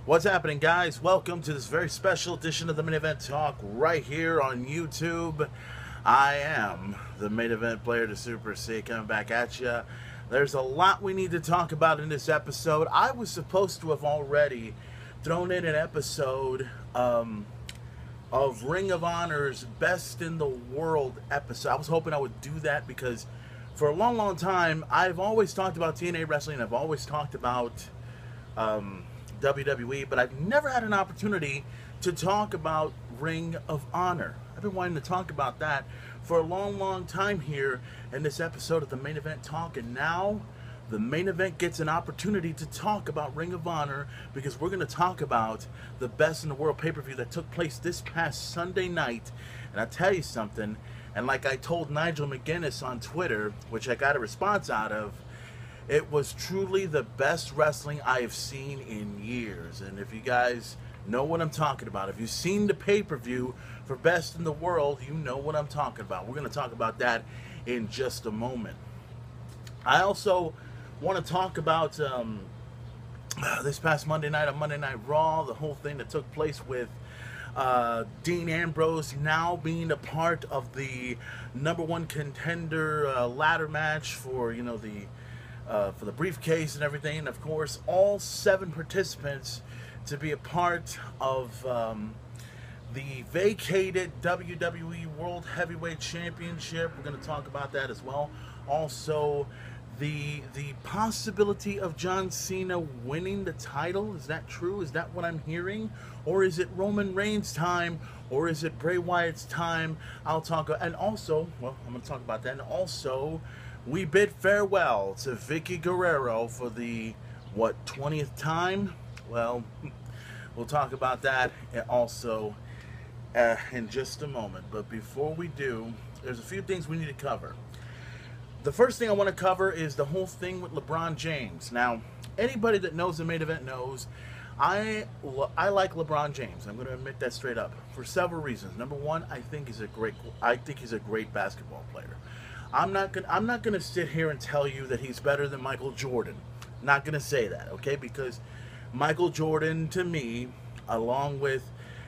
What's happening, guys? Welcome to this very special edition of the Main Event Talk right here on YouTube. I am the Main Event Player to Super C, coming back at you. There's a lot we need to talk about in this episode. I was supposed to have already thrown in an episode of Ring of Honor's Best in the World episode. I was hoping I would do that because for a long time, I've always talked about TNA wrestling. I've always talked about WWE, but I've never had an opportunity to talk about Ring of Honor. I've been wanting to talk about that for a long time here in this episode of the Main Event Talk, and now the Main Event gets an opportunity to talk about Ring of Honor because we're going to talk about the Best in the World pay-per-view that took place this past Sunday night. And I'll tell you something, and like I told Nigel McGuinness on Twitter, which I got a response out of, it was truly the best wrestling I have seen in years. And if you guys know what I'm talking about, if you've seen the pay-per-view for Best in the World, you know what I'm talking about. We're going to talk about that in just a moment. I also want to talk about this past Monday night on Monday Night Raw, the whole thing that took place with Dean Ambrose now being a part of the #1 contender ladder match for, you know, for the briefcase and everything, and of course all 7 participants to be a part of the vacated WWE World Heavyweight Championship. We're going to talk about that as well. Also, the possibility of John Cena winning the title. Is that true? Is that what I'm hearing? Or is it Roman Reigns' time? Or is it Bray Wyatt's time? I'll talk. And also, well, I'm going to talk about that. And also, we bid farewell to Vicky Guerrero for the, what, 20th time? Well, we'll talk about that also in just a moment. But before we do, there's a few things we need to cover. The first thing I want to cover is the whole thing with LeBron James. Now, anybody that knows the Main Event knows I like LeBron James. I'm going to admit that straight up for several reasons. Number one, I think he's a great basketball player. I'm not gonna sit here and tell you that he's better than Michael Jordan. Not gonna say that, okay? Because Michael Jordan, to me, along with,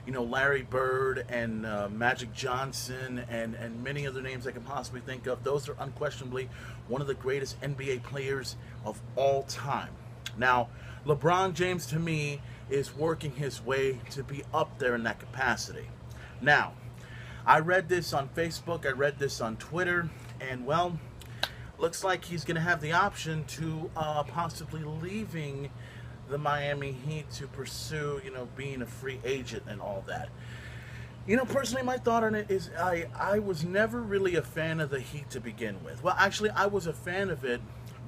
you know, Larry Bird and Magic Johnson and many other names I can possibly think of, those are unquestionably one of the greatest NBA players of all time. Now, LeBron James, to me, is working his way to be up there in that capacity. Now, I read this on Facebook, I read this on Twitter, and well, looks like he's going to have the option to possibly leaving the Miami Heat to pursue, you know, being a free agent and all that. You know, personally, my thought on it is I was never really a fan of the Heat to begin with. Well, actually, I was a fan of it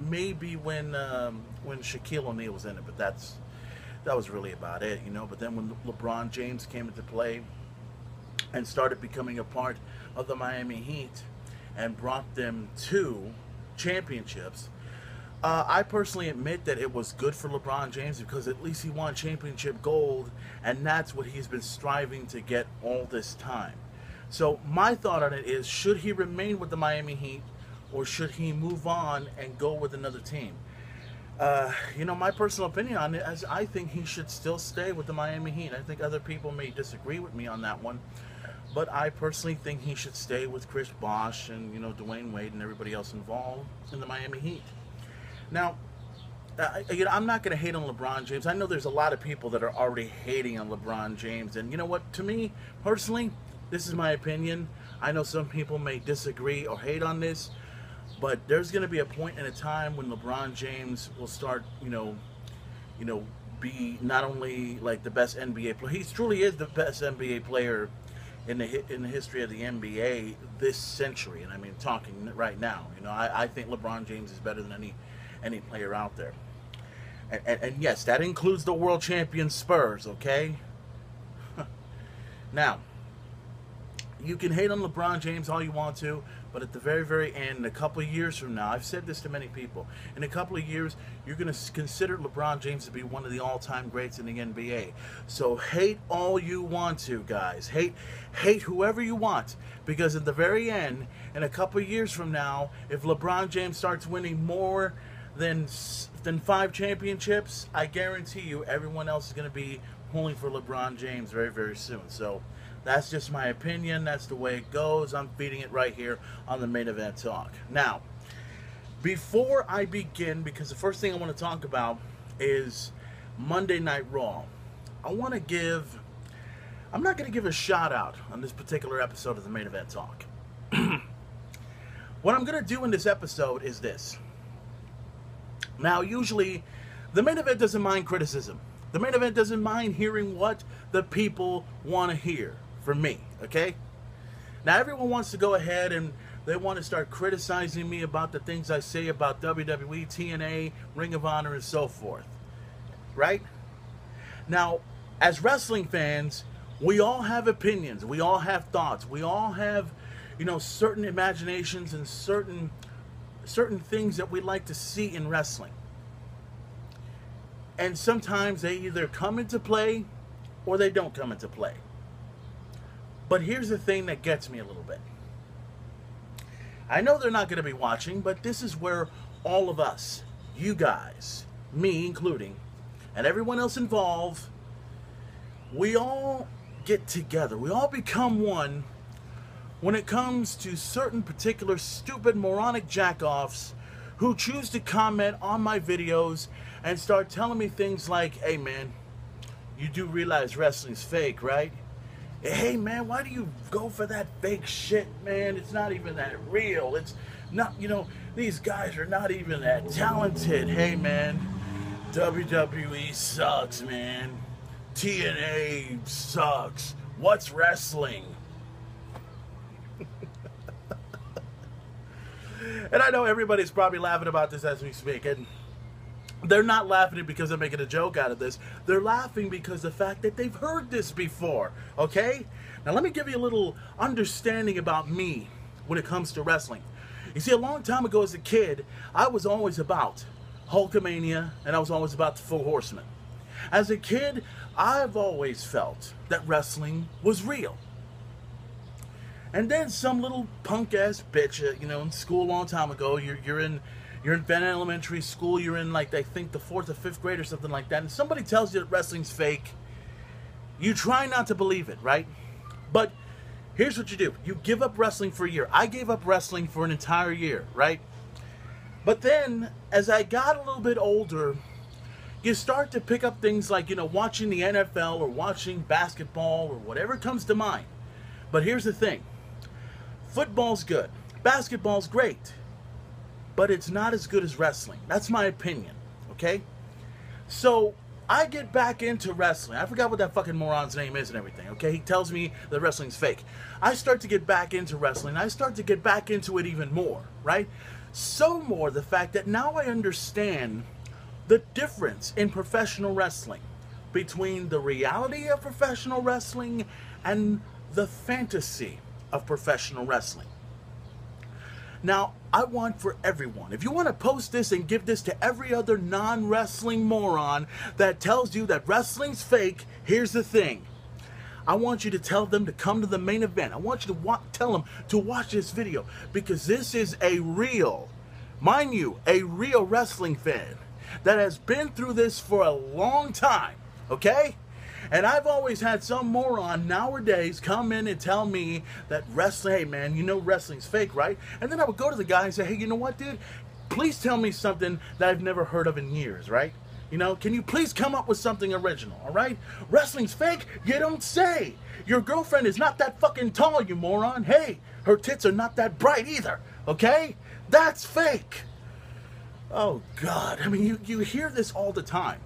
maybe when Shaquille O'Neal was in it, but that was really about it, you know. But then when LeBron James came into play and started becoming a part of the Miami Heat and brought them 2 championships, I personally admit that it was good for LeBron James because at least he won championship gold, and that's what he's been striving to get all this time. So my thought on it is, should he remain with the Miami Heat or should he move on and go with another team? You know, my personal opinion on it is I think he should still stay with the Miami Heat. I think other people may disagree with me on that one, but I personally think he should stay with Chris Bosh and, you know, Dwayne Wade and everybody else involved in the Miami Heat. Now, you know, I'm not going to hate on LeBron James. I know there's a lot of people that are already hating on LeBron James, and you know what? To me, personally, this is my opinion. I know some people may disagree or hate on this, but there's going to be a point in a time when LeBron James will start, you know, be not only like the best NBA player. He truly is the best NBA player in the history of the NBA this century, and I mean talking right now. You know, I think LeBron James is better than any player out there, and yes, that includes the world champion Spurs. Okay. Now, you can hate on LeBron James all you want to, but at the very end, a couple of years from now, I've said this to many people, in a couple of years, you're going to consider LeBron James to be one of the all-time greats in the NBA. So hate all you want to, guys. Hate whoever you want, because at the very end, in a couple of years from now, if LeBron James starts winning more than 5 championships, I guarantee you everyone else is going to be pulling for LeBron James very, very soon. So that's just my opinion. That's the way it goes. I'm feeding it right here on the Main Event Talk. Now, before I begin, because the first thing I want to talk about is Monday Night Raw, I'm not going to give a shout out on this particular episode of the Main Event Talk. What I'm going to do in this episode is this. Now, usually, the Main Event doesn't mind criticism. The Main Event doesn't mind hearing what the people want to hear from me, okay? Now, everyone wants to go ahead and they want to start criticizing me about the things I say about WWE, TNA, Ring of Honor, and so forth, right? Now, as wrestling fans, we all have opinions. We all have thoughts. We all have, certain imaginations and certain things that we like to see in wrestling. And sometimes they either come into play or they don't come into play. But here's the thing that gets me a little bit. I know they're not going to be watching, but this is where all of us, you guys, me including, and everyone else involved, we all get together. We all become one when it comes to certain particular stupid moronic jackoffs who choose to comment on my videos and start telling me things like, hey man, you do realize wrestling's fake, right? Hey man, why do you go for that fake shit, man? It's not even that real. It's not, these guys are not even that talented. Hey man, WWE sucks, man. TNA sucks. What's wrestling? And I know everybody's probably laughing about this as we speak, and they're not laughing because I'm making a joke out of this. They're laughing because the fact that they've heard this before, okay? Now let me give you a little understanding about me when it comes to wrestling. You see, a long time ago as a kid, I was always about Hulkamania, and I was always about the Four Horsemen. As a kid, I've always felt that wrestling was real. And then some little punk-ass bitch, in school a long time ago, you're in Van Elementary School, you're in, like, I think the 4th or 5th grade or something like that, and somebody tells you that wrestling's fake, you try not to believe it, right? But here's what you do. You give up wrestling for a year. I gave up wrestling for an entire year, right? But then, as I got a little bit older, you start to pick up things like, watching the NFL or watching basketball or whatever comes to mind. But here's the thing. Football's good. Basketball's great. But it's not as good as wrestling. That's my opinion, okay? So, I get back into wrestling. I forgot what that fucking moron's name is and everything, okay? He tells me that wrestling's fake. I start to get back into wrestling. I start to get back into it even more, right? So more the fact that now I understand the difference in professional wrestling between the reality of professional wrestling and the fantasy of professional wrestling. Now, I want for everyone, if you want to post this and give this to every other non-wrestling moron that tells you that wrestling's fake, here's the thing. I want you to tell them to come to the main event. I want you to tell them to watch this video, because this is a real, mind you, a real wrestling fan that has been through this for a long time, okay? And I've always had some moron nowadays come in and tell me that wrestling, hey man, wrestling's fake, right? And then I would go to the guy and say, hey, you know what, dude? Please tell me something that I've never heard of in years, right? Can you please come up with something original, all right? Wrestling's fake? You don't say. Your girlfriend is not that fucking tall, you moron. Hey, her tits are not that bright either, okay? That's fake. Oh, God. I mean, you hear this all the time.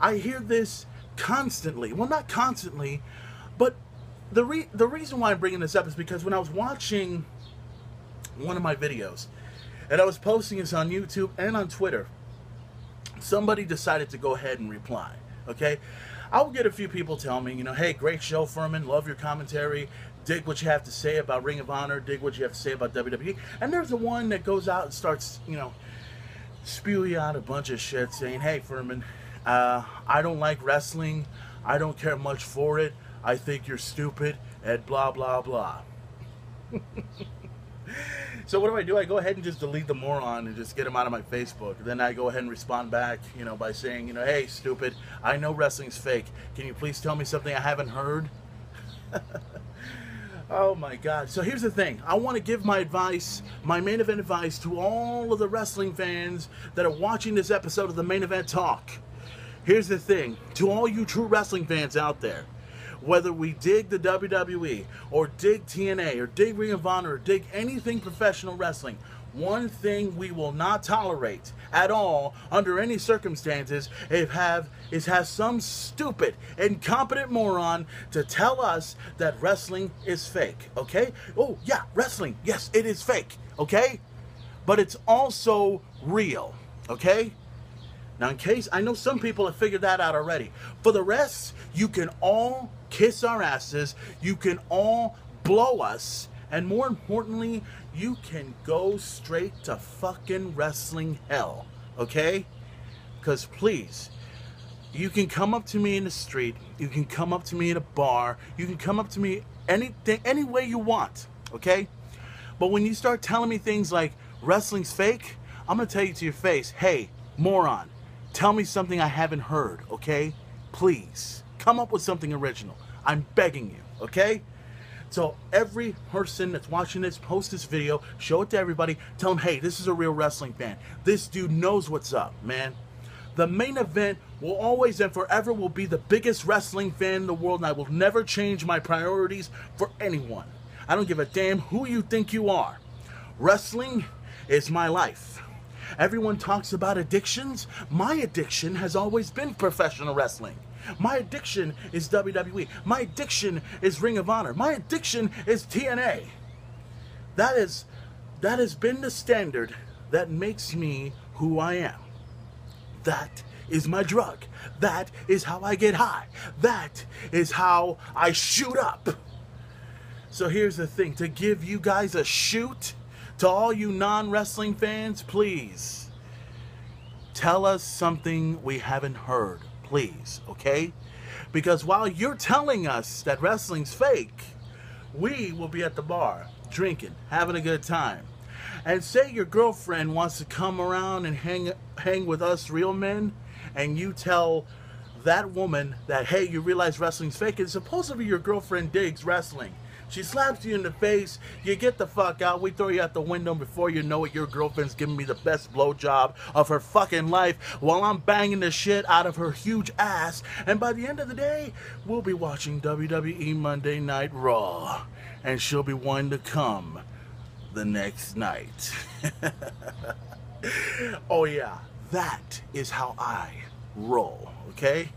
I hear this constantly. Well, not constantly, but the reason why I'm bringing this up is because when I was watching one of my videos, and I was posting this on YouTube and on Twitter, somebody decided to go ahead and reply, okay? I will get a few people tell me, hey, great show, Furman, love your commentary, dig what you have to say about Ring of Honor, dig what you have to say about WWE, and there's the one that goes out and starts, spewing out a bunch of shit saying, hey, Furman, I don't like wrestling, I don't care much for it, I think you're stupid, and blah, blah, blah. So what do? I go ahead and just delete the moron and just get him out of my Facebook. Then I go ahead and respond back, by saying, hey, stupid, I know wrestling's fake. Can you please tell me something I haven't heard? Oh my God. So here's the thing. I want to give my advice, my main event advice, to all of the wrestling fans that are watching this episode of the Main Event Talk. Here's the thing. To all you true wrestling fans out there, whether we dig the WWE or dig TNA or dig Ring of Honor or dig anything professional wrestling, one thing we will not tolerate at all under any circumstances is have some stupid, incompetent moron to tell us that wrestling is fake, okay? Oh, yeah, wrestling, yes, it is fake, okay? But it's also real, okay? Now, in case, I know some people have figured that out already. For the rest, you can all kiss our asses, you can all blow us, and more importantly, you can go straight to fucking wrestling hell, okay? Because please, you can come up to me in the street, you can come up to me in a bar, you can come up to me any way you want, okay? But when you start telling me things like wrestling's fake, I'm going to tell you to your face, hey, moron, tell me something I haven't heard, okay? Please, come up with something original. I'm begging you, okay? So every person that's watching this, post this video, show it to everybody, tell them, hey, this is a real wrestling fan. This dude knows what's up, man. The Main Event will always and forever will be the biggest wrestling fan in the world, and I will never change my priorities for anyone. I don't give a damn who you think you are. Wrestling is my life. Everyone talks about addictions. My addiction has always been professional wrestling. My addiction is WWE. My addiction is Ring of Honor. My addiction is TNA. That has been the standard that makes me who I am. That is my drug. That is how I get high. That is how I shoot up. So here's the thing. To give you guys a shoot, to all you non-wrestling fans, please, tell us something we haven't heard. Please, okay? Because while you're telling us that wrestling's fake, we will be at the bar, drinking, having a good time. And say your girlfriend wants to come around and hang with us real men, and you tell that woman that, hey, you realize wrestling's fake, and supposedly your girlfriend digs wrestling. She slaps you in the face, you get the fuck out, we throw you out the window, before you know it, your girlfriend's giving me the best blowjob of her fucking life while I'm banging the shit out of her huge ass, and by the end of the day, we'll be watching WWE Monday Night Raw, and she'll be wanting to come the next night. Oh yeah, that is how I roll, okay?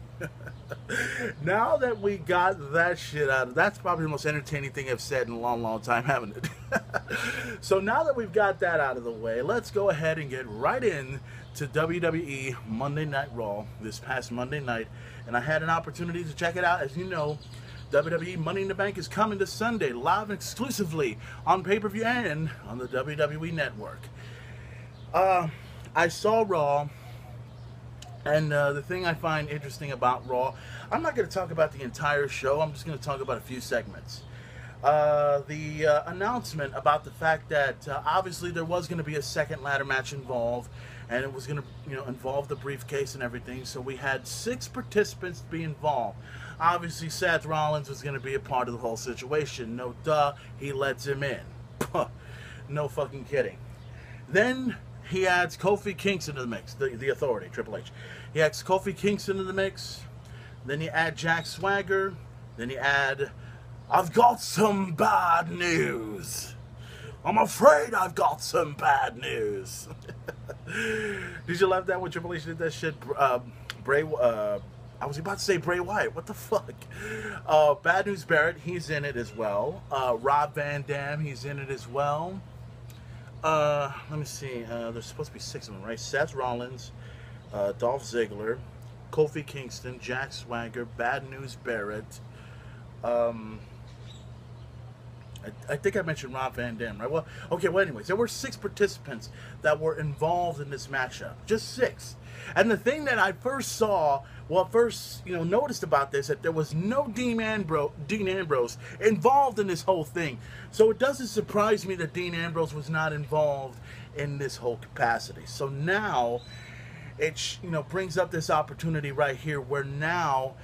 Now that we got that shit out of, that's probably the most entertaining thing I've said in a long, long time, haven't it? So now that we've got that out of the way, let's go ahead and get right in to WWE Monday Night Raw this past Monday night. And I had an opportunity to check it out. As you know, WWE Money in the Bank is coming this Sunday, live and exclusively on pay-per-view and on the WWE Network. I saw Raw. And the thing I find interesting about Raw, I'm not going to talk about the entire show, I'm just going to talk about a few segments. The announcement about the fact that obviously there was going to be a second ladder match involved, and it was going to involve the briefcase and everything, so we had 6 participants be involved. Obviously Seth Rollins was going to be a part of the whole situation. No duh, he lets him in. No fucking kidding. Then he adds Kofi Kingston to the mix, the Authority, Triple H. He adds Kofi Kingston to the mix. Then you add Jack Swagger. Then you add, I've got some bad news. I'm afraid I've got some bad news. Did you love that when Triple H did that shit? I was about to say Bray Wyatt. What the fuck? Bad News Barrett, he's in it as well. Rob Van Dam, he's in it as well. Let me see. There's supposed to be 6 of them, right? Seth Rollins, Dolph Ziggler, Kofi Kingston, Jack Swagger, Bad News Barrett, I think I mentioned Rob Van Dam, right? Well, okay, well, anyways, there were 6 participants that were involved in this matchup. Just 6. And the thing that I first saw, noticed about this, that there was no Dean Ambrose involved in this whole thing. So it doesn't surprise me that Dean Ambrose was not involved in this whole capacity. So now it brings up this opportunity right here where now